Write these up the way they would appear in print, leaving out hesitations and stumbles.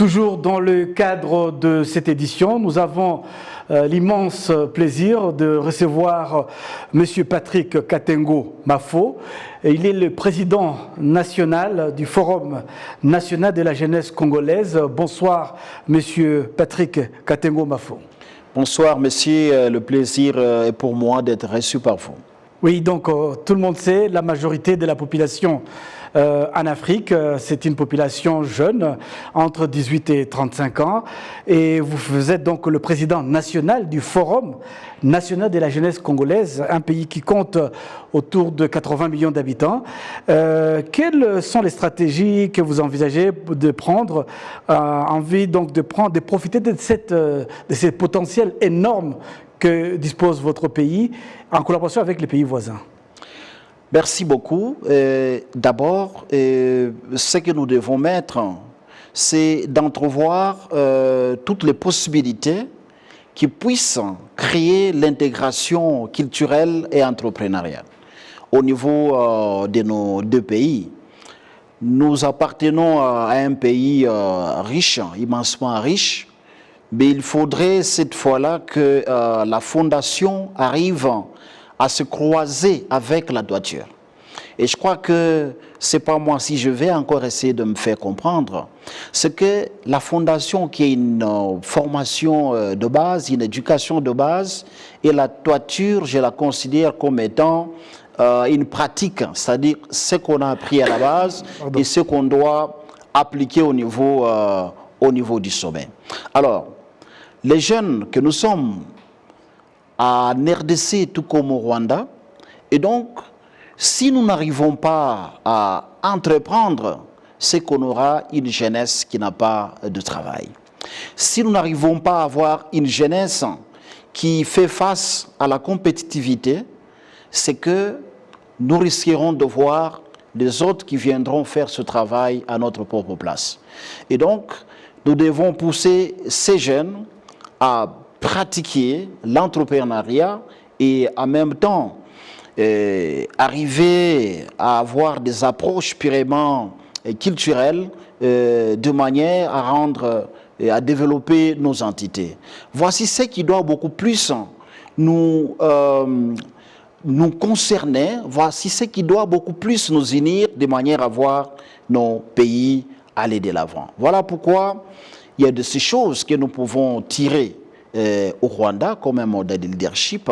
Toujours dans le cadre de cette édition, nous avons l'immense plaisir de recevoir M. Patrick Katengo Mafo. Il est le président national du Forum national de la jeunesse congolaise. Bonsoir, M. Patrick Katengo Mafo. Bonsoir, monsieur. Le plaisir est pour moi d'être reçu par vous. Oui, donc tout le monde sait, la majorité de la population en Afrique, c'est une population jeune, entre 18 et 35 ans. Et vous êtes donc le président national du Forum national de la jeunesse congolaise, un pays qui compte autour de 80 millions d'habitants. Quelles sont les stratégies que vous envisagez de prendre, envie donc de profiter de ces potentiels énormes que dispose votre pays en collaboration avec les pays voisins? Merci beaucoup. D'abord, ce que nous devons mettre, c'est d'entrevoir toutes les possibilités qui puissent créer l'intégration culturelle et entrepreneuriale au niveau de nos deux pays. Nous appartenons à un pays riche, immensement riche, mais il faudrait cette fois-là que la fondation arrive à se croiser avec la toiture. Et je crois que c'est pas moi, si je vais encore essayer de me faire comprendre, c'est que la fondation qui est une formation de base, une éducation de base, et la toiture, je la considère comme étant une pratique, c'est-à-dire ce qu'on a appris à la base et ce qu'on doit appliquer au niveau du sommet. Alors, les jeunes que nous sommes en RDC tout comme au Rwanda, et donc si nous n'arrivons pas à entreprendre, c'est qu'on aura une jeunesse qui n'a pas de travail. Si nous n'arrivons pas à avoir une jeunesse qui fait face à la compétitivité, c'est que nous risquerons de voir les autres qui viendront faire ce travail à notre propre place. Et donc, nous devons pousser ces jeunes à pratiquer l'entrepreneuriat et en même temps arriver à avoir des approches purement culturelles de manière à rendre et à développer nos entités. Voici ce qui doit beaucoup plus nous concerner, voici ce qui doit beaucoup plus nous unir de manière à voir nos pays aller de l'avant. Voilà pourquoi il y a de ces choses que nous pouvons tirer au Rwanda comme un modèle de leadership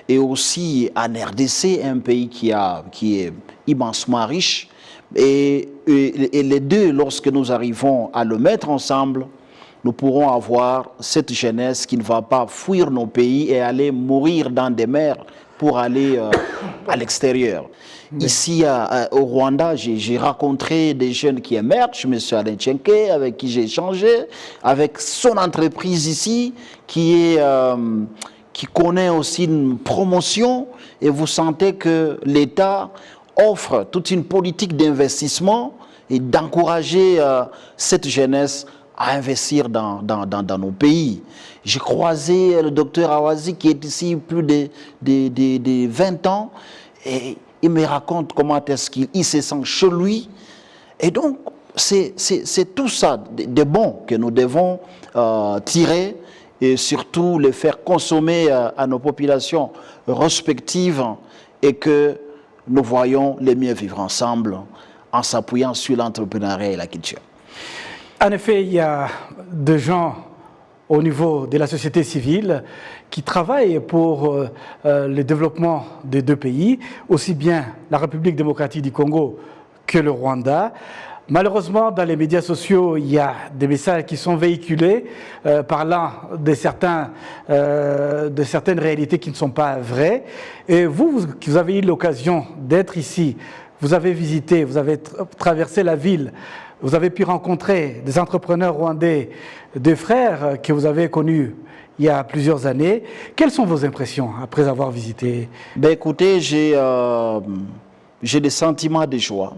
et aussi en RDC, un pays qui est immensement riche. Et les deux, lorsque nous arrivons à le mettre ensemble, nous pourrons avoir cette jeunesse qui ne va pas fuir nos pays et aller mourir dans des mers pour aller à l'extérieur. Ici, au Rwanda, j'ai rencontré des jeunes qui émergent, M. Alain Tchenke, avec qui j'ai échangé, avec son entreprise ici, qui connaît aussi une promotion, et vous sentez que l'État offre toute une politique d'investissement et d'encourager cette jeunesse à investir dans nos pays. J'ai croisé le docteur Awazi qui est ici plus de 20 ans et il me raconte comment est-ce qu'il se sent chez lui. Et donc, c'est tout ça de bon que nous devons tirer et surtout le faire consommer à nos populations respectives et que nous voyons les mieux vivre ensemble en s'appuyant sur l'entrepreneuriat et la culture. En effet, il y a des gens au niveau de la société civile qui travaillent pour le développement des deux pays, aussi bien la République démocratique du Congo que le Rwanda. Malheureusement, dans les médias sociaux, il y a des messages qui sont véhiculés parlant de certaines réalités qui ne sont pas vraies. Et vous avez eu l'occasion d'être ici, vous avez visité, vous avez traversé la ville, vous avez pu rencontrer des entrepreneurs rwandais, des frères que vous avez connus il y a plusieurs années. Quelles sont vos impressions après avoir visité? Écoutez, j'ai des sentiments de joie.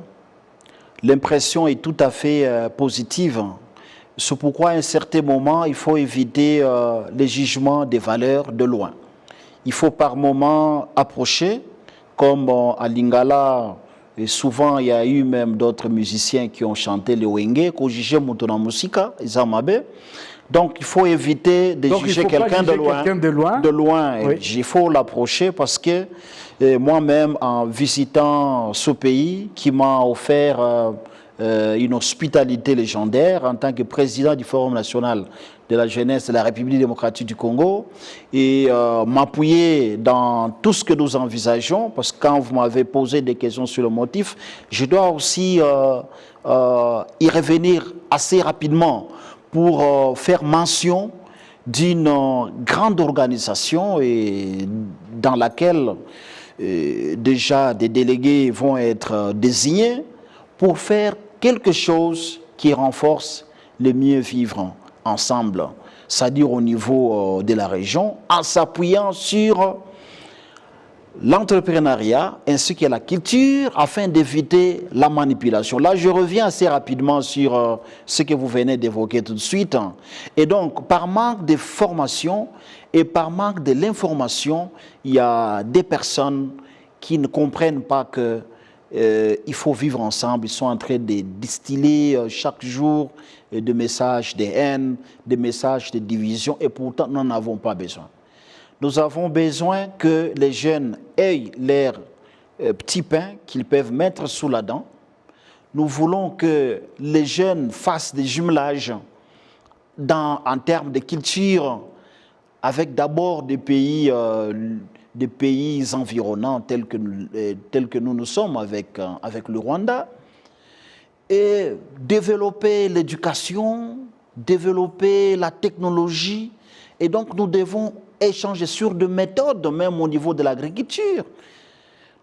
L'impression est tout à fait positive. C'est pourquoi à un certain moment, il faut éviter les jugements des valeurs de loin. Il faut par moment approcher, comme à Lingala, Et souvent, il y a eu même d'autres musiciens qui ont chanté le wenge, qu'on jugeait Mutona Musika, Isamabe. Donc, il faut éviter de juger quelqu'un de loin. De loin. Oui. Il faut l'approcher parce que moi-même, en visitant ce pays qui m'a offert une hospitalité légendaire en tant que président du Forum national de la jeunesse de la République démocratique du Congo et m'appuyer dans tout ce que nous envisageons, parce que quand vous m'avez posé des questions sur le motif, je dois aussi y revenir assez rapidement pour faire mention d'une grande organisation et dans laquelle déjà des délégués vont être désignés pour faire quelque chose qui renforce le mieux vivre ensemble, c'est-à-dire au niveau de la région, en s'appuyant sur l'entrepreneuriat ainsi que la culture afin d'éviter la manipulation. Là, je reviens assez rapidement sur ce que vous venez d'évoquer tout de suite. Et donc, par manque de formation et par manque de l'information, il y a des personnes qui ne comprennent pas que il faut vivre ensemble. Ils sont en train de distiller chaque jour des messages de haine, des messages de division, et pourtant nous n'en avons pas besoin. Nous avons besoin que les jeunes aient leur petit pain qu'ils peuvent mettre sous la dent. Nous voulons que les jeunes fassent des jumelages en termes de culture avec d'abord des pays environnants tels que nous sommes avec le Rwanda, et développer l'éducation, développer la technologie. Et donc nous devons échanger sur des méthodes, même au niveau de l'agriculture.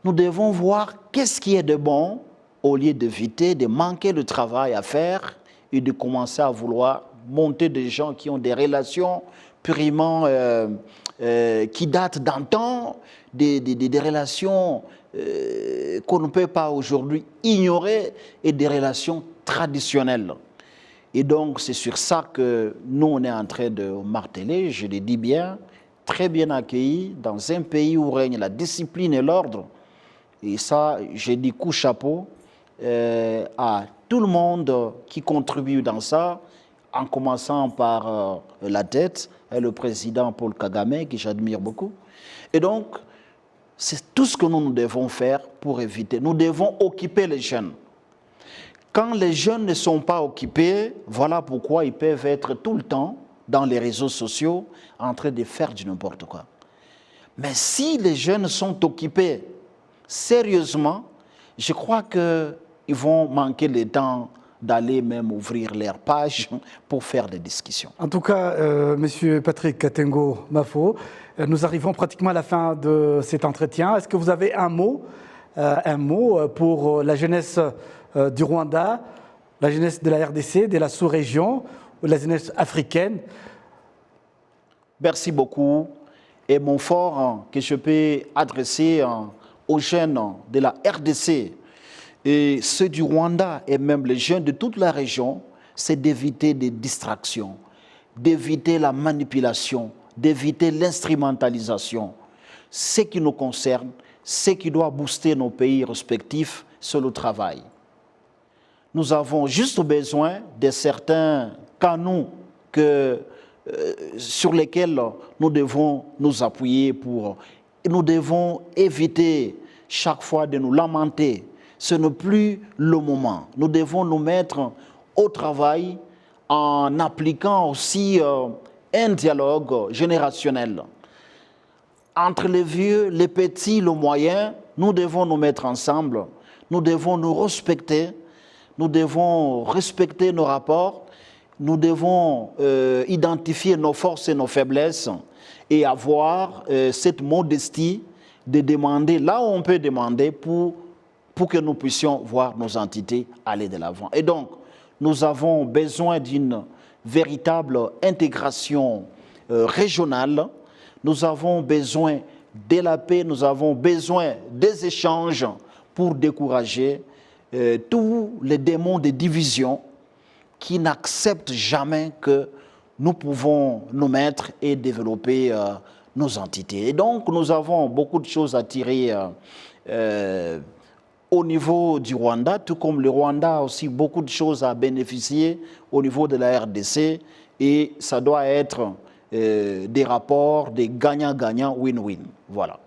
Nous devons voir qu'est-ce qui est de bon au lieu d'éviter de manquer de travail à faire et de commencer à vouloir monter des gens qui ont des relations purement qui datent d'antan, des relations qu'on ne peut pas aujourd'hui ignorer et des relations traditionnelles. Et donc c'est sur ça que nous on est en train de marteler, je le dis bien, très bien accueilli dans un pays où règne la discipline et l'ordre. Et ça, je dis coup chapeau à tout le monde qui contribue dans ça, en commençant par la tête, le président Paul Kagame, que j'admire beaucoup. Et donc, c'est tout ce que nous devons faire pour éviter. Nous devons occuper les jeunes. Quand les jeunes ne sont pas occupés, voilà pourquoi ils peuvent être tout le temps dans les réseaux sociaux en train de faire du n'importe quoi. Mais si les jeunes sont occupés sérieusement, je crois qu'ils vont manquer le temps d'aller même ouvrir leur page pour faire des discussions. En tout cas, Monsieur Patrick Katengo Mafo, nous arrivons pratiquement à la fin de cet entretien. Est-ce que vous avez un mot pour la jeunesse du Rwanda, la jeunesse de la RDC, de la sous-région, ou la jeunesse africaine? Merci beaucoup. Et mon fort que je peux adresser aux jeunes de la RDC, et ceux du Rwanda et même les jeunes de toute la région, c'est d'éviter des distractions, d'éviter la manipulation, d'éviter l'instrumentalisation. Ce qui nous concerne, ce qui doit booster nos pays respectifs, c'est le travail. Nous avons juste besoin de certains canaux sur lesquels nous devons nous appuyer nous devons éviter chaque fois de nous lamenter. Ce n'est plus le moment. Nous devons nous mettre au travail en appliquant aussi un dialogue générationnel. Entre les vieux, les petits, le moyen, nous devons nous mettre ensemble. Nous devons nous respecter. Nous devons respecter nos rapports. Nous devons identifier nos forces et nos faiblesses et avoir cette modestie de demander là où on peut demander pour que nous puissions voir nos entités aller de l'avant. Et donc, nous avons besoin d'une véritable intégration régionale. Nous avons besoin de la paix, nous avons besoin des échanges pour décourager tous les démons de division qui n'acceptent jamais que nous pouvons nous mettre et développer nos entités. Et donc, nous avons beaucoup de choses à tirer au niveau du Rwanda, tout comme le Rwanda a aussi beaucoup de choses à bénéficier au niveau de la RDC, et ça doit être des rapports, des gagnants-gagnants, win-win. Voilà.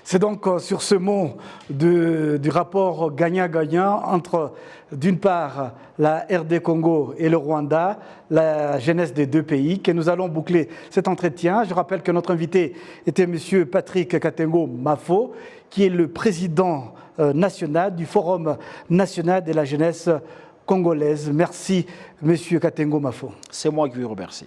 C'est donc sur ce mot du rapport gagnant-gagnant entre, d'une part, la RD Congo et le Rwanda, la jeunesse des deux pays, que nous allons boucler cet entretien. Je rappelle que notre invité était M. Patrick Katengo Mafo, qui est le président national du Forum national de la jeunesse congolaise. Merci, M. Katengo Mafo. C'est moi qui vous remercie.